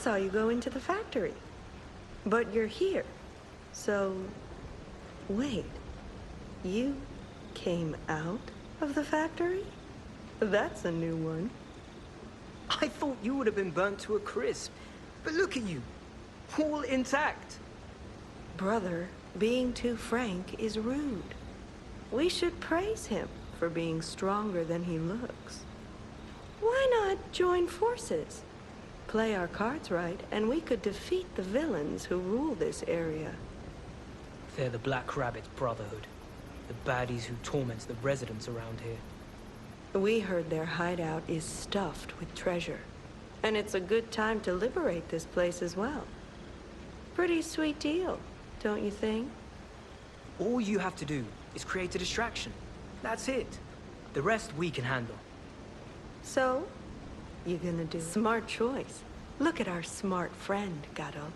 saw you go into the factory. But you're here. So, wait. You came out of the factory? That's a new one. I thought you would have been burnt to a crisp. But look at you. All intact. Brother, being too frank is rude. We should praise him for being stronger than he looks. Why not join forces? Play our cards right, and we could defeat the villains who rule this area. They're the Black Rabbit Brotherhood. The baddies who torment the residents around here. We heard their hideout is stuffed with treasure. And it's a good time to liberate this place as well. Pretty sweet deal, don't you think? All you have to do is create a distraction. That's it. The rest we can handle. So, you're gonna do smart choice. Look at our smart friend, Gato.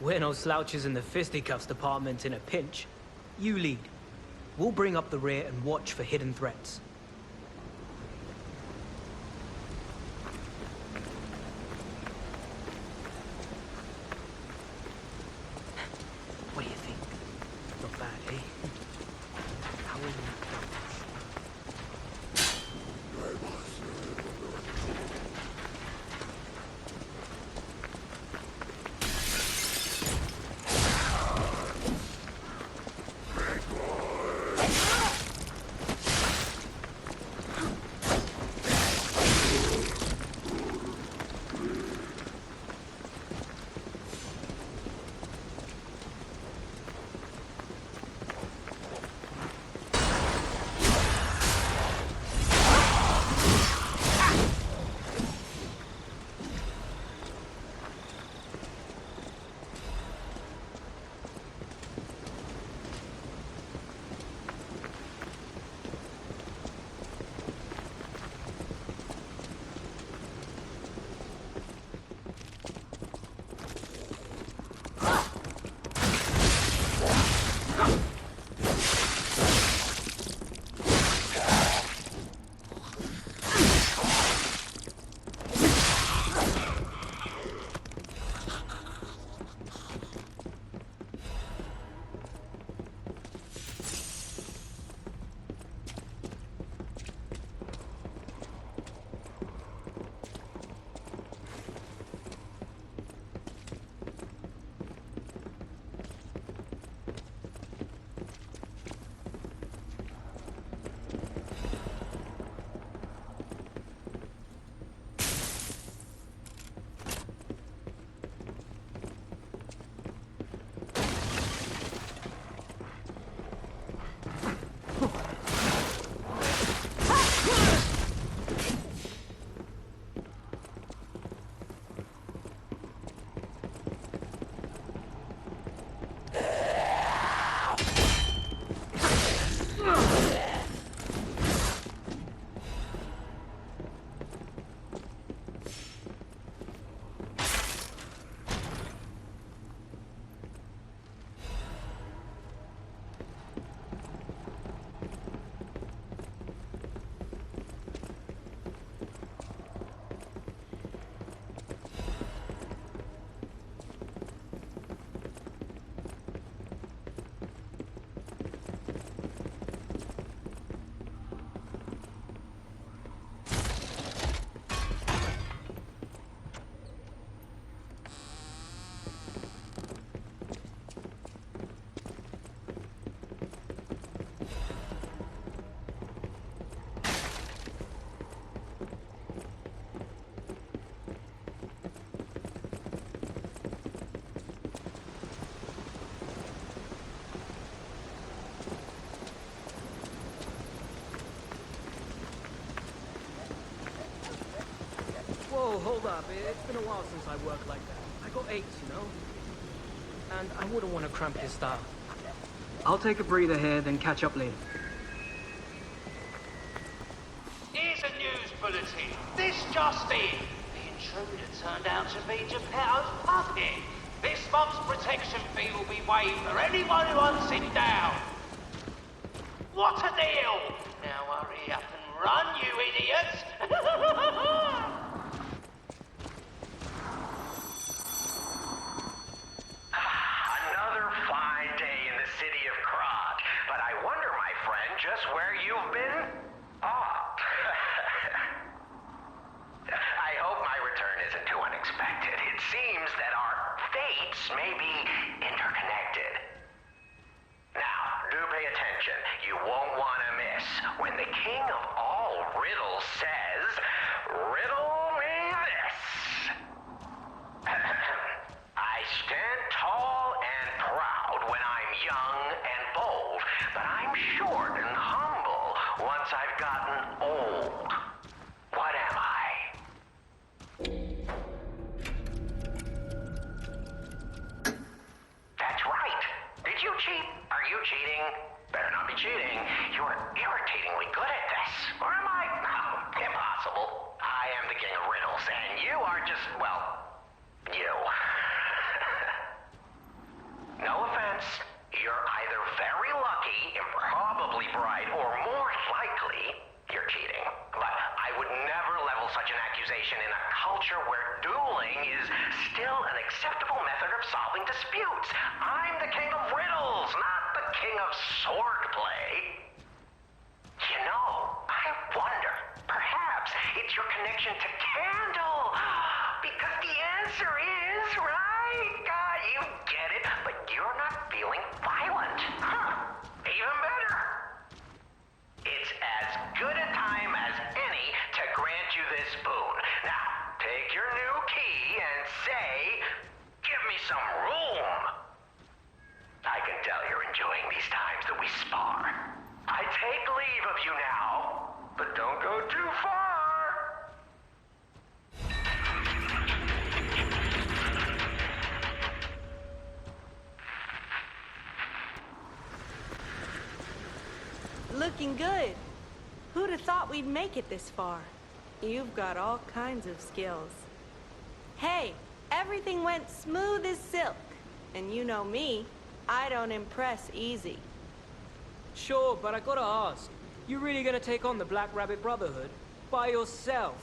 We're no slouches in the fisticuffs department in a pinch. You lead. We'll bring up the rear and watch for hidden threats. What do you think? Not bad, eh? How will you? Whoa, hold up. It's been a while since I worked like that. I got aches, you know? And I wouldn't want to cramp your style. I'll take a breather here, then catch up later. Here's a news bulletin. This just in. The intruder turned out to be Geppetto's puppet. This month's protection fee will be waived for anyone who hunts it down. What a deal! Now hurry up and run, you idiots! just where you've been? Oh. I hope my return isn't too unexpected. It seems that our fates may be interconnected. Now, do pay attention. You won't want to miss when the king of all riddles says, "Riddle me this." I stand tall and proud when I'm young and bold, but I'm short and humble once I've gotten old. What am I? That's right. Did you cheat? Are you cheating? Better not be cheating. You're irritatingly good at this. Or am I? No, impossible. I am the king of riddles, and you are just, well, you. No offense. You're either very lucky, improbably bright, or more likely, you're cheating. But I would never level such an accusation in a culture where dueling is still an acceptable method of solving disputes. I'm the king of riddles, not the king of swordplay. You know, I wonder, perhaps it's your connection to Candle. Because the answer is, right? You get it, but you're not feeling violent. Huh, even better. It's as good a time as any to grant you this boon. Now, take your new key and say, "Give me some room." I can tell you're enjoying these times that we spar. I take leave of you now, but don't go too far. Looking good. Who'd have thought we'd make it this far? You've got all kinds of skills. Hey, everything went smooth as silk. And you know me, I don't impress easy. Sure, but I gotta ask. You really gonna take on the Black Rabbit Brotherhood? By yourself?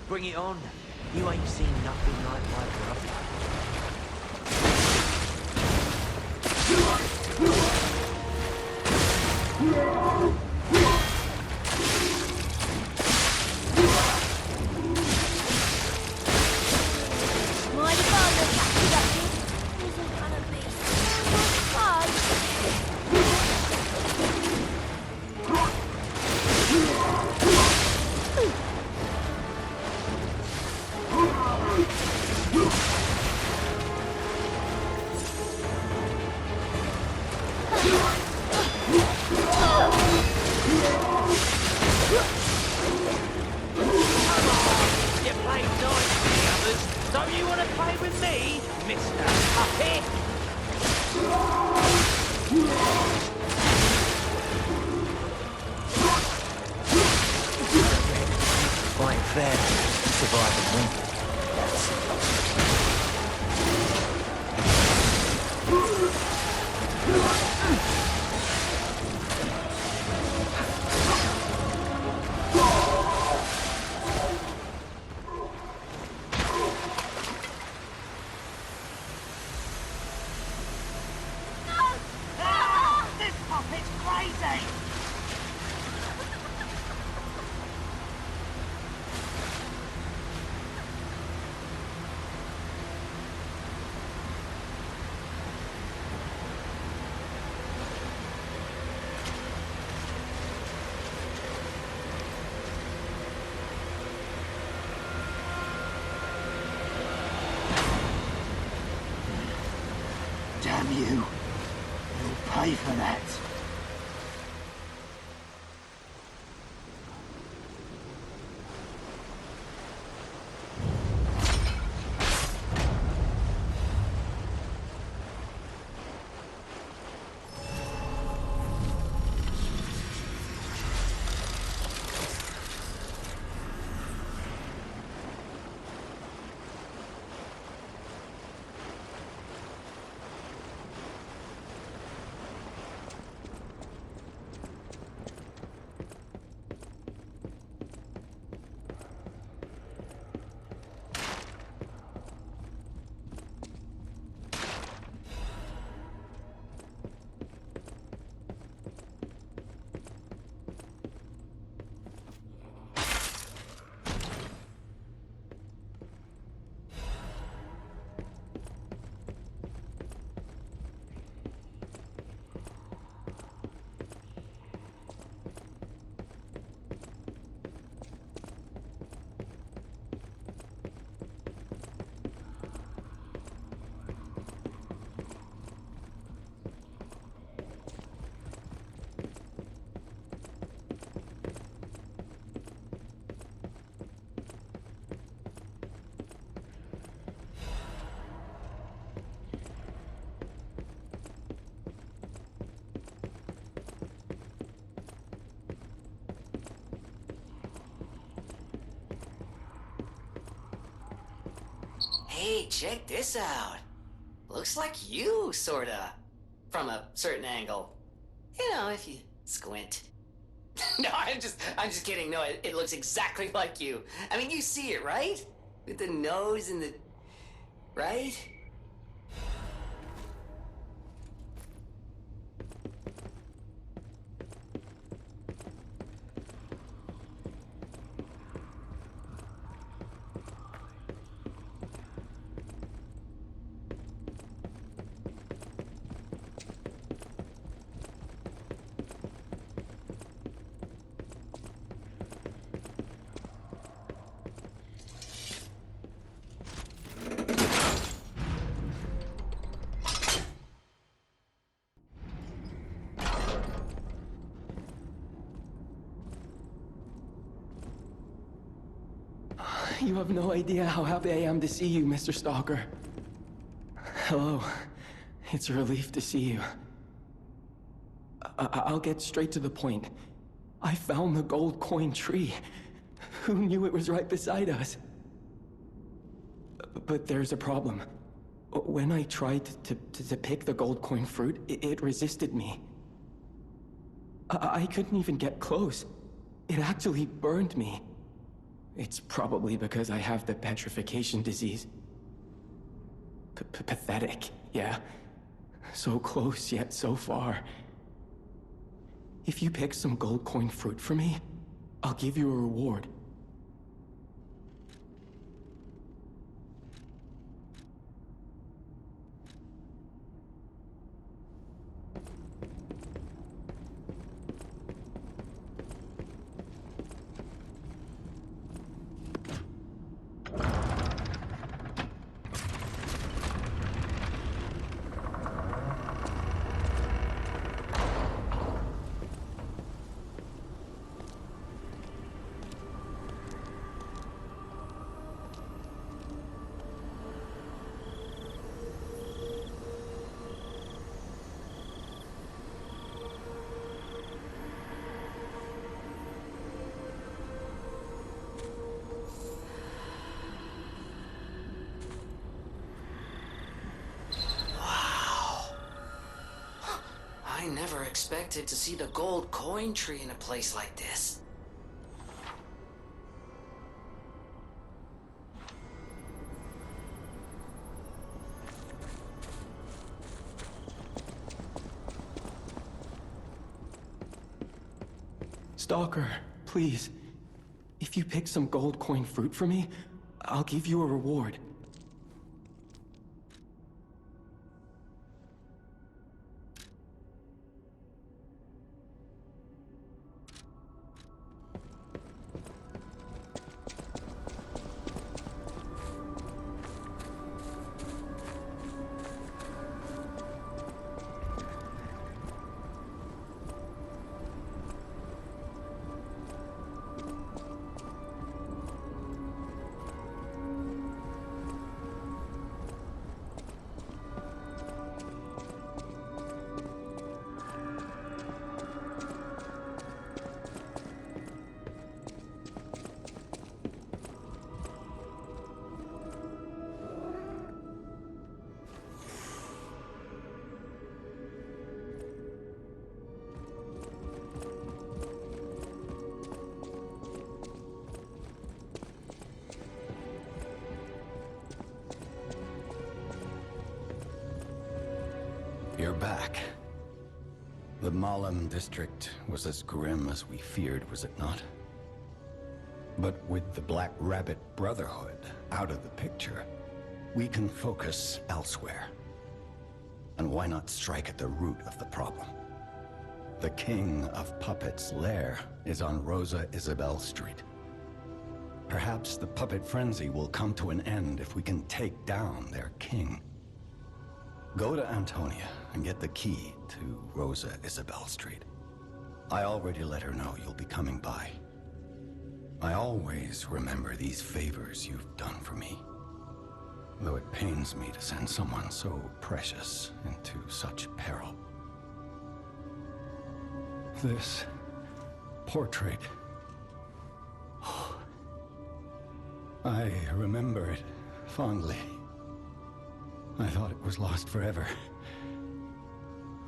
Bring it on. You ain't seen nothing like my brother. Mighty father captured up here. Isn't gonna be fun. You played nice with the others. Don't you want to play with me, Mr. Puppet? Fight fair, survive and win. That's it. No! Easy! Damn you. You'll pay for that. Hey, check this out. Looks like you, sorta. From a certain angle. You know, if you squint. No, I'm just kidding. No, it looks exactly like you. I mean, you see it, right? With the nose and the... right? You have no idea how happy I am to see you, Mr. Stalker. Hello. It's a relief to see you. I'll get straight to the point. I found the gold coin tree. Who knew it was right beside us? But there's a problem. When I tried to pick the gold coin fruit, it resisted me. I couldn't even get close. It actually burned me. It's probably because I have the petrification disease. Pathetic, yeah. So close, yet so far. If you pick some gold coin fruit for me, I'll give you a reward. I never expected to see the gold coin tree in a place like this. Stalker, please. If you pick some gold coin fruit for me, I'll give you a reward. You're back. The Malum district was as grim as we feared, was it not? But with the Black Rabbit Brotherhood out of the picture, we can focus elsewhere. And why not strike at the root of the problem? The King of Puppets' lair is on Rosa Isabelle Street. Perhaps the puppet frenzy will come to an end if we can take down their king. Go to Antonia and get the key to Rosa Isabelle Street. I already let her know you'll be coming by. I always remember these favors you've done for me, though it pains me to send someone so precious into such peril. This portrait... I remember it fondly. I thought it was lost forever.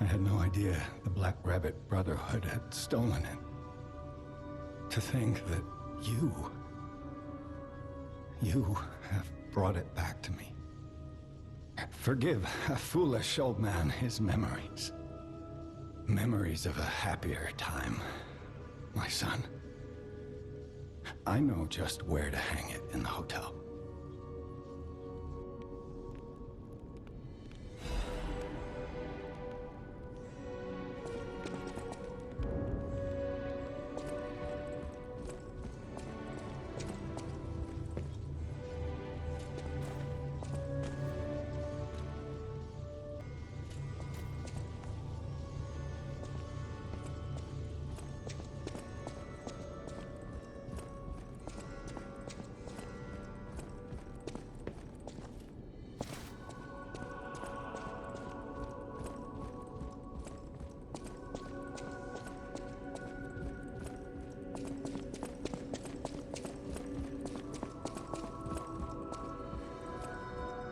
I had no idea the Black Rabbit Brotherhood had stolen it. To think that you have brought it back to me. Forgive a foolish old man his memories. Memories of a happier time, my son. I know just where to hang it in the hotel.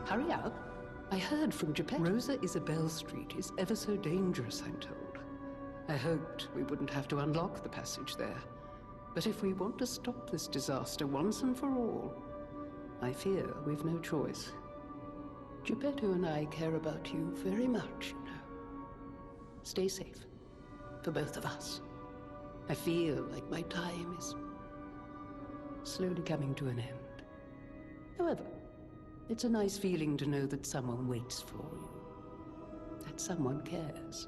Hurry up. I heard from Geppetto. Rosa Isabelle Street is ever so dangerous, I'm told. I hoped we wouldn't have to unlock the passage there. But if we want to stop this disaster once and for all, I fear we've no choice. Geppetto and I care about you very much, you know. Stay safe. For both of us. I feel like my time is slowly coming to an end. However, it's a nice feeling to know that someone waits for you. That someone cares.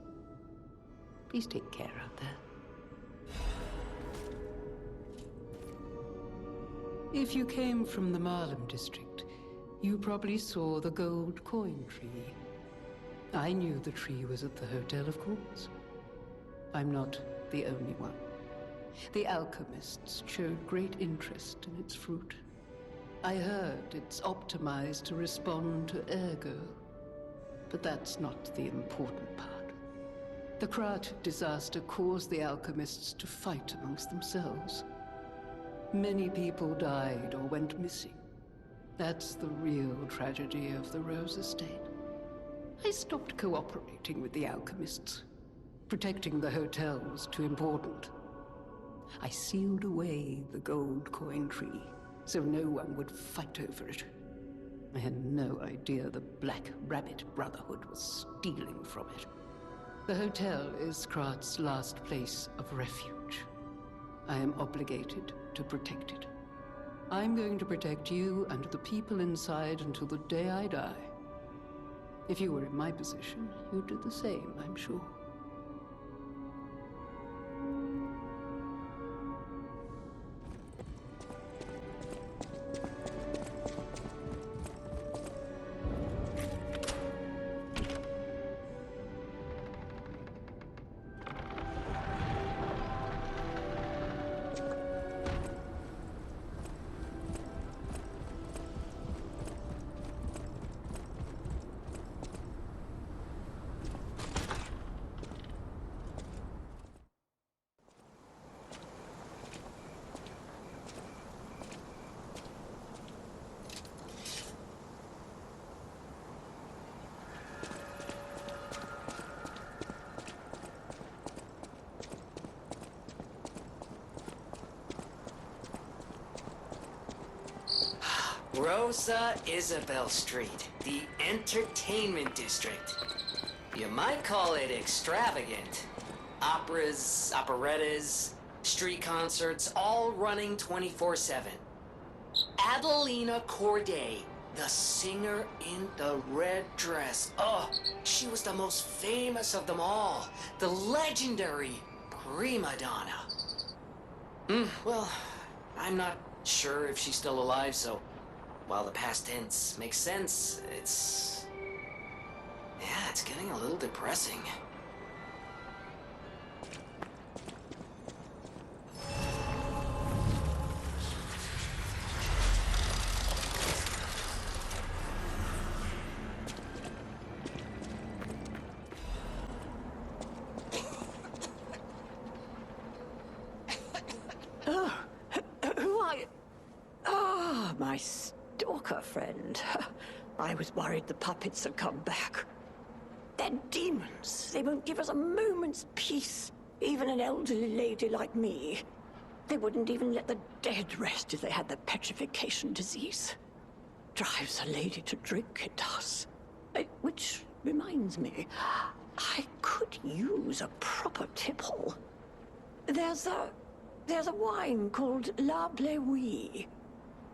Please take care out there. If you came from the Malum district, you probably saw the gold coin tree. I knew the tree was at the hotel, of course. I'm not the only one. The alchemists showed great interest in its fruit. I heard it's optimized to respond to ergo, but that's not the important part. The Krat disaster caused the alchemists to fight amongst themselves. Many people died or went missing. That's the real tragedy of the Rose Estate. I stopped cooperating with the alchemists. Protecting the hotel was too important. I sealed away the gold coin tree, so no one would fight over it. I had no idea the Black Rabbit Brotherhood was stealing from it. The hotel is Krat's last place of refuge. I am obligated to protect it. I'm going to protect you and the people inside until the day I die. If you were in my position, you'd do the same, I'm sure. Rosa Isabel Street, the entertainment district. You might call it extravagant. Operas, operettas, street concerts, all running 24/7. Adelina Corday, the singer in the red dress. Oh, she was the most famous of them all. The legendary prima donna. Well, I'm not sure if she's still alive, so while the past tense makes sense, it's getting a little depressing. Who are you? Ah, my stalker friend. I was worried the puppets had come back. They're demons. They won't give us a moment's peace. Even an elderly lady like me. They wouldn't even let the dead rest if they had the petrification disease. Drives a lady to drink, it does. Which reminds me, I could use a proper tipple. There's a wine called La Bleuie.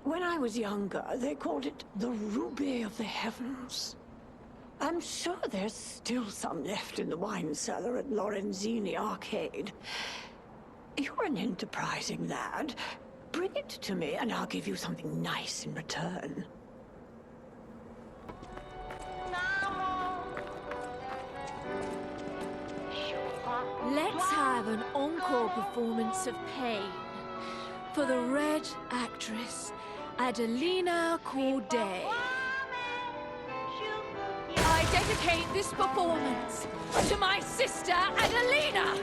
When I was younger, they called it the Ruby of the Heavens. I'm sure there's still some left in the wine cellar at Lorenzini Arcade. You're an enterprising lad. Bring it to me and I'll give you something nice in return. Let's have an encore performance of Pain for the Red Actress, Adelina Corday. I dedicate this performance to my sister, Adelina!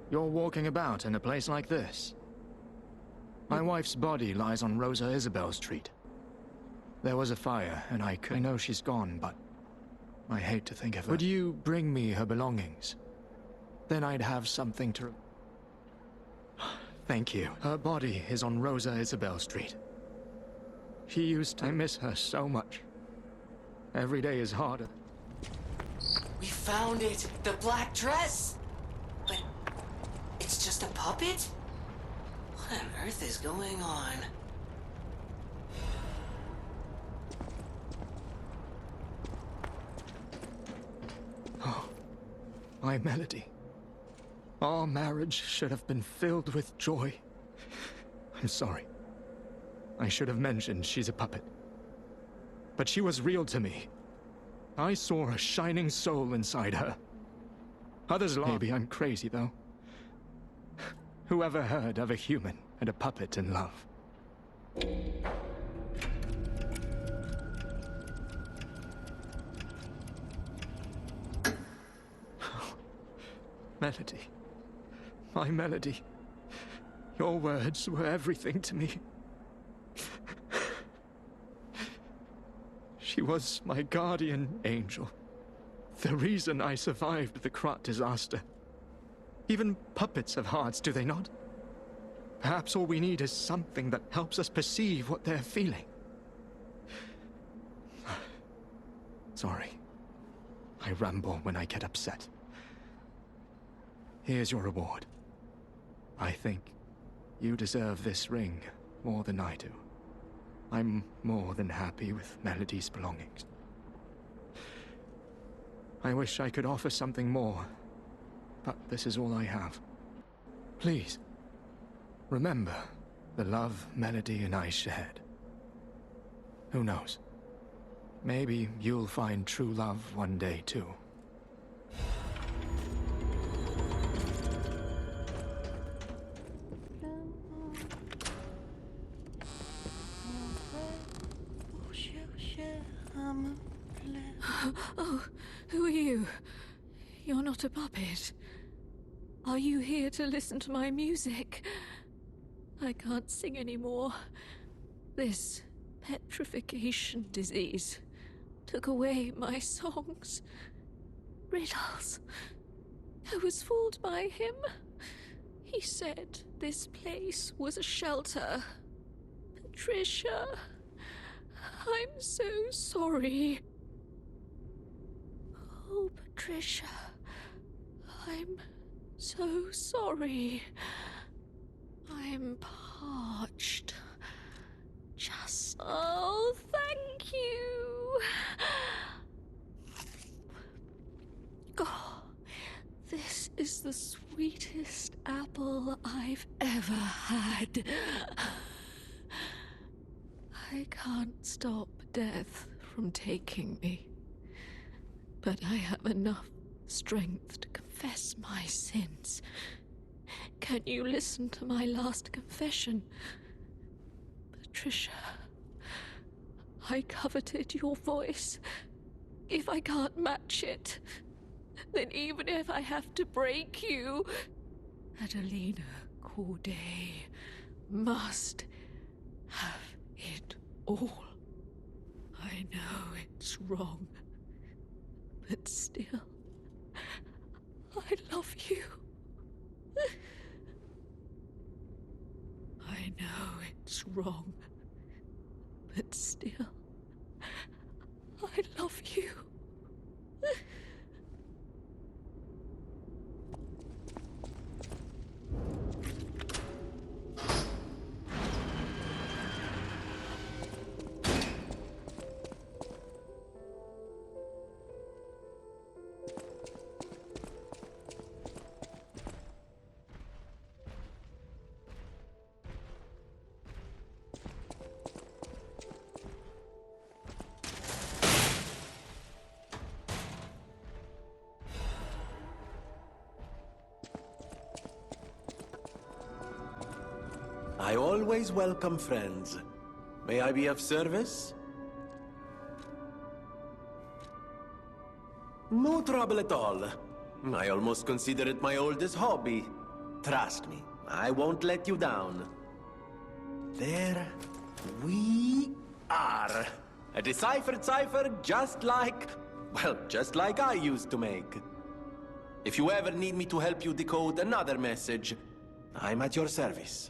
You're walking about in a place like this. My wife's body lies on Rosa Isabel Street. There was a fire, and I know she's gone, but I hate to think of her. Would you bring me her belongings? Then I'd have something to... Thank you. Her body is on Rosa Isabel Street. She used to... I miss her so much. Every day is harder. We found it! The black dress! But it's just a puppet? What on earth is going on? Oh, my Melody. Our marriage should have been filled with joy. I'm sorry. I should have mentioned she's a puppet. But she was real to me. I saw a shining soul inside her. Others laugh. Maybe I'm crazy, though. Whoever heard of a human and a puppet in love? Melody. My Melody. Your words were everything to me. She was my guardian angel. The reason I survived the Krat disaster. Even puppets have hearts, do they not? Perhaps all we need is something that helps us perceive what they're feeling. Sorry. I ramble when I get upset. Here's your reward. I think you deserve this ring more than I do. I'm more than happy with Melody's belongings. I wish I could offer something more, but this is all I have. Please, remember the love Melody and I shared. Who knows? Maybe you'll find true love one day, too. Oh, who are you? You're not a puppet. Are you here to listen to my music? I can't sing anymore. This petrification disease took away my songs. Riddles. I was fooled by him. He said this place was a shelter. Patricia, I'm so sorry. Oh, Patricia, I'm so sorry. I'm parched. Just... Oh, thank you. Oh, this is the sweetest apple I've ever had. I can't stop death from taking me. But I have enough strength to confess my sins. Can you listen to my last confession? Patricia, I coveted your voice. If I can't match it, then even if I have to break you, Adelina Corday must have it all. I know it's wrong. But still, I love you. I know it's wrong, but still, I love you. I always welcome friends. May I be of service? No trouble at all. I almost consider it my oldest hobby. Trust me, I won't let you down. There we are. A deciphered cipher just like... well, just like I used to make. If you ever need me to help you decode another message, I'm at your service.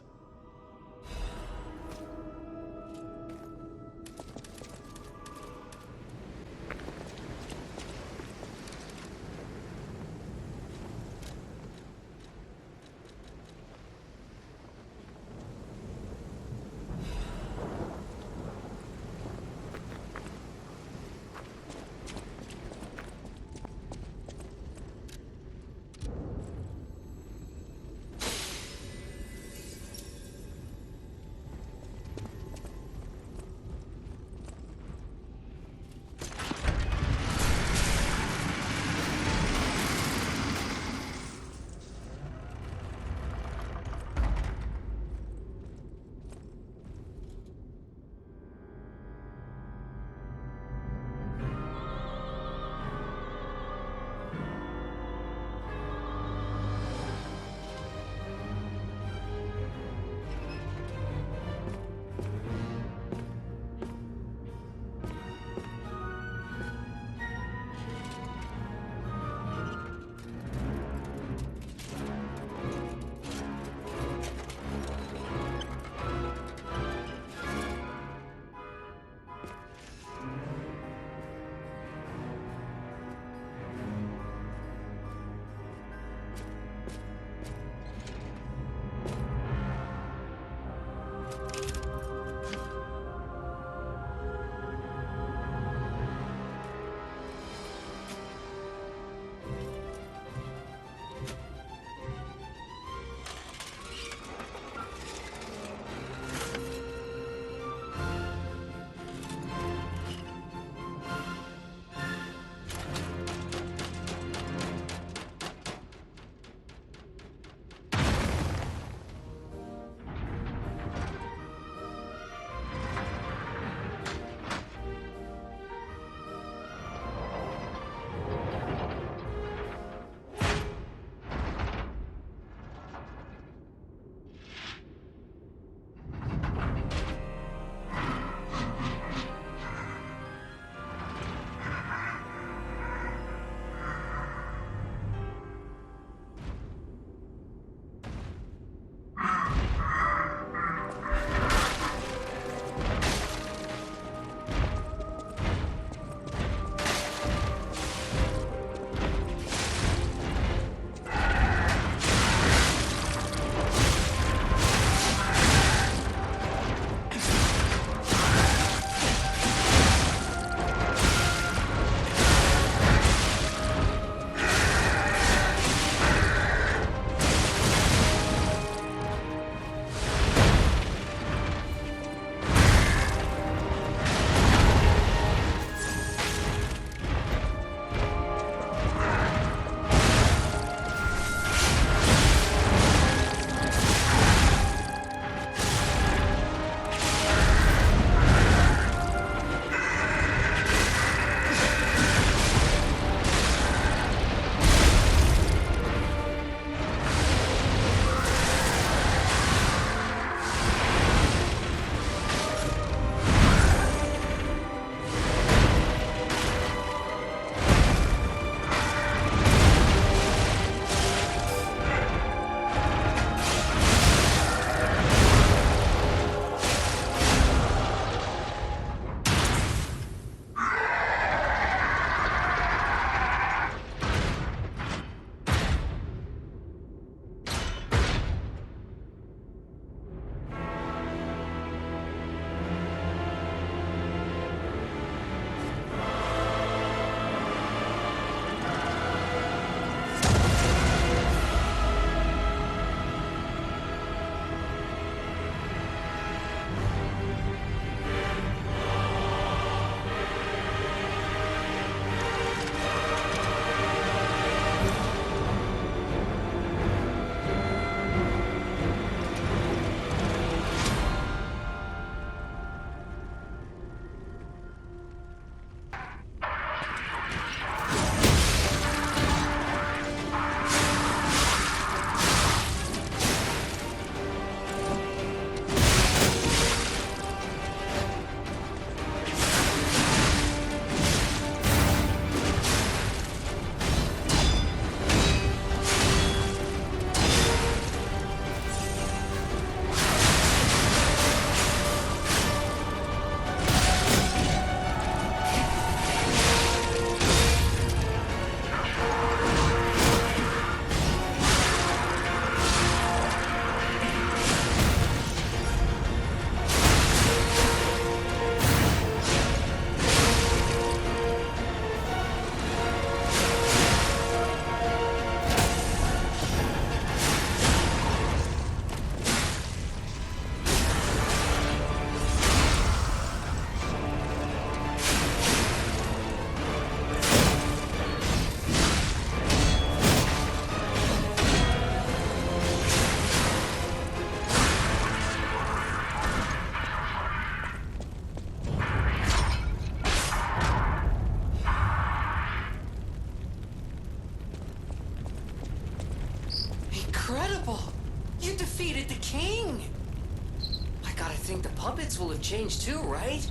think the puppets will have changed too, right?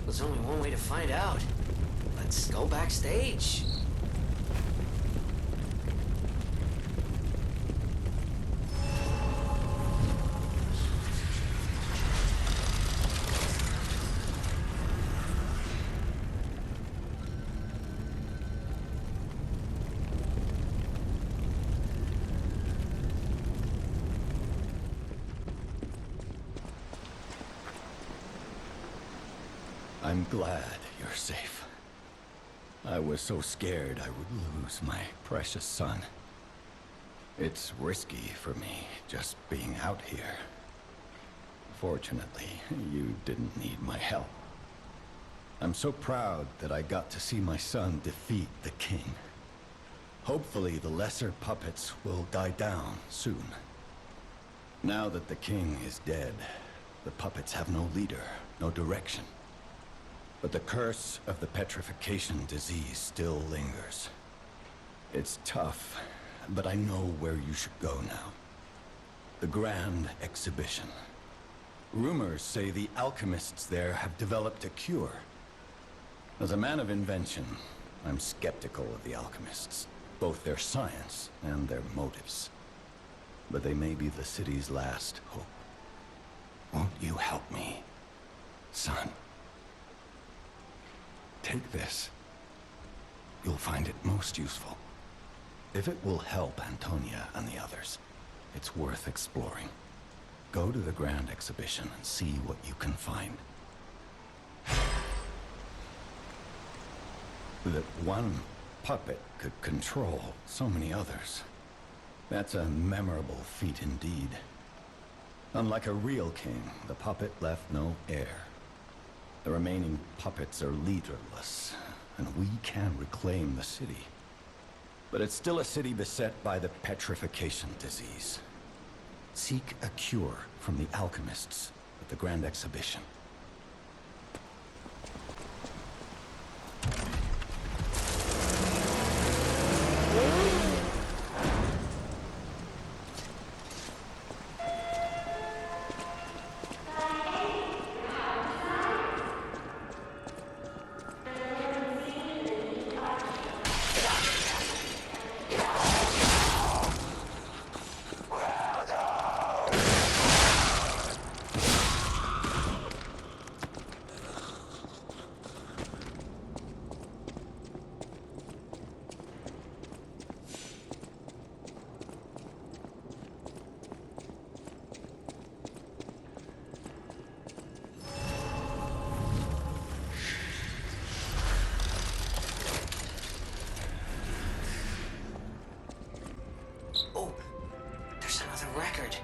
There's only one way to find out. Let's go backstage. I'm glad you're safe. I was so scared I would lose my precious son. It's risky for me, just being out here. Fortunately, you didn't need my help. I'm so proud that I got to see my son defeat the king. Hopefully, the lesser puppets will die down soon. Now that the king is dead, the puppets have no leader, no direction. But the curse of the petrification disease still lingers. It's tough, but I know where you should go now. The Grand Exhibition. Rumors say the alchemists there have developed a cure. As a man of invention, I'm skeptical of the alchemists, both their science and their motives. But they may be the city's last hope. Won't you help me, son? Take this. You'll find it most useful. If it will help Antonia and the others, it's worth exploring. Go to the Grand Exhibition and see what you can find. That one puppet could control so many others. That's a memorable feat indeed. Unlike a real king, the puppet left no heir. The remaining puppets are leaderless, and we can reclaim the city. But it's still a city beset by the petrification disease. Seek a cure from the alchemists at the Grand Exhibition. Record.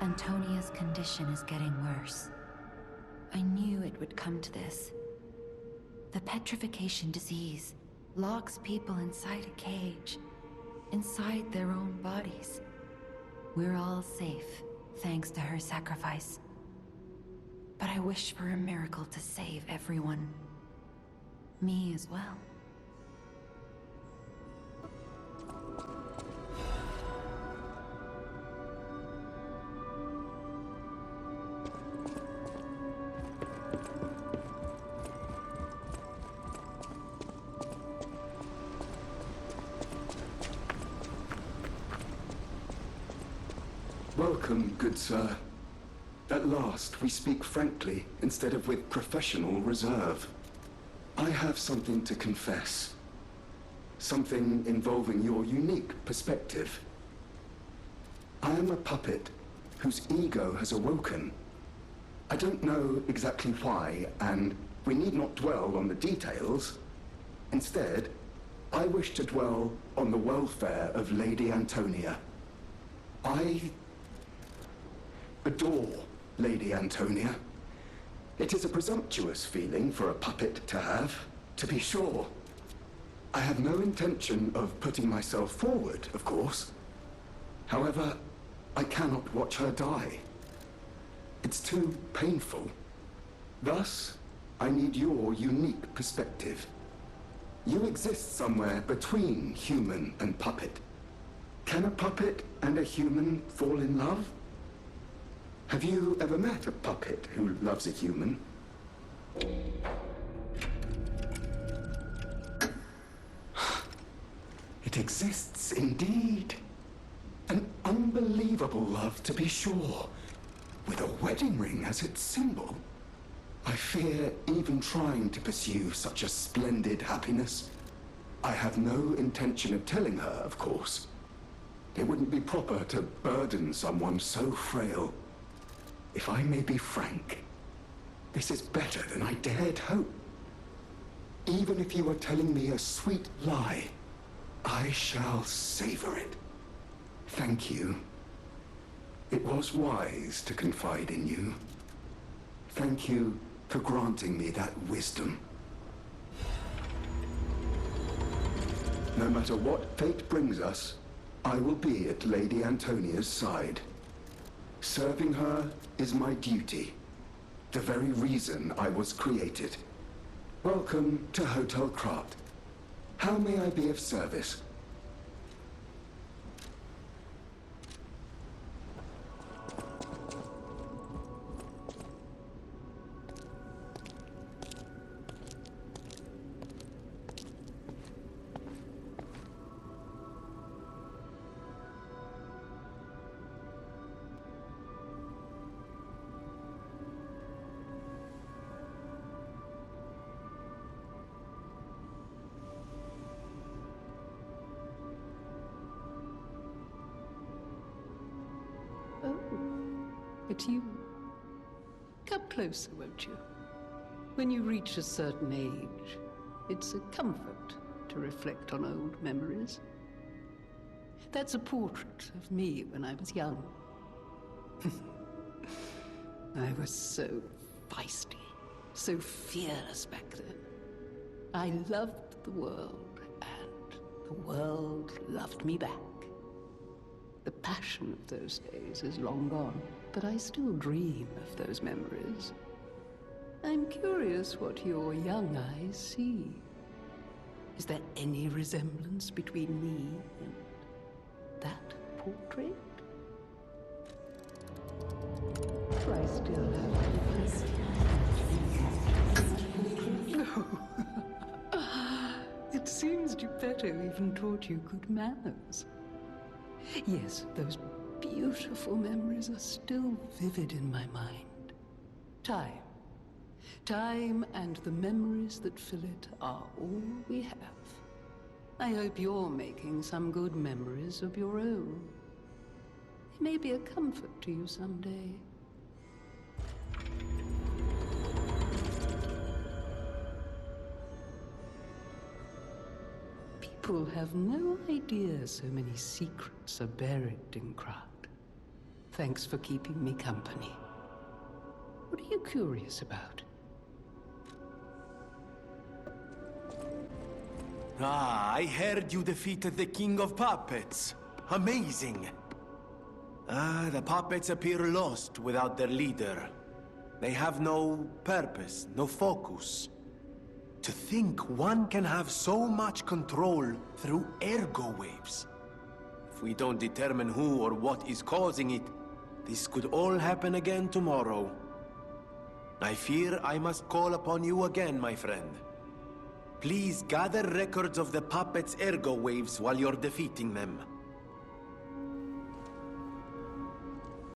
Antonia's condition is getting worse. I knew it would come to this. The petrification disease locks people inside a cage, inside their own bodies. We're all safe, thanks to her sacrifice. But I wish for a miracle to save everyone. Me as well. Welcome, good sir. At last, we speak frankly, instead of with professional reserve. I have something to confess. Something involving your unique perspective. I am a puppet whose ego has awoken. I don't know exactly why, and we need not dwell on the details. Instead, I wish to dwell on the welfare of Lady Antonia. I adore Lady Antonia. It is a presumptuous feeling for a puppet to have, to be sure. I have no intention of putting myself forward, of course. However, I cannot watch her die. It's too painful. Thus, I need your unique perspective. You exist somewhere between human and puppet. Can a puppet and a human fall in love? Have you ever met a puppet who loves a human? It exists indeed. An unbelievable love, to be sure, with a wedding ring as its symbol. I fear even trying to pursue such a splendid happiness. I have no intention of telling her, of course. It wouldn't be proper to burden someone so frail. If I may be frank, this is better than I dared hope. Even if you are telling me a sweet lie, I shall savor it. Thank you. It was wise to confide in you. Thank you for granting me that wisdom. No matter what fate brings us, I will be at Lady Antonia's side. Serving her is my duty, the very reason I was created. Welcome to Hotel Krat. How may I be of service? It's you. Come closer, won't you? When you reach a certain age, it's a comfort to reflect on old memories. That's a portrait of me when I was young. I was so feisty, so fearless back then. I loved the world, and the world loved me back. The passion of those days is long gone, but I still dream of those memories. I'm curious what your young eyes see. Is there any resemblance between me and that portrait? Do I still have... No. It seems Geppetto even taught you good manners. Yes, those beautiful memories are still vivid in my mind. Time. Time and the memories that fill it are all we have. I hope you're making some good memories of your own. They may be a comfort to you someday. People have no idea so many secrets are buried in Krat. Thanks for keeping me company. What are you curious about? Ah, I heard you defeated the King of Puppets. Amazing. Ah, the puppets appear lost without their leader. They have no purpose, no focus. To think one can have so much control through ergo waves. If we don't determine who or what is causing it, this could all happen again tomorrow. I fear I must call upon you again, my friend. Please gather records of the puppets' ergo waves while you're defeating them.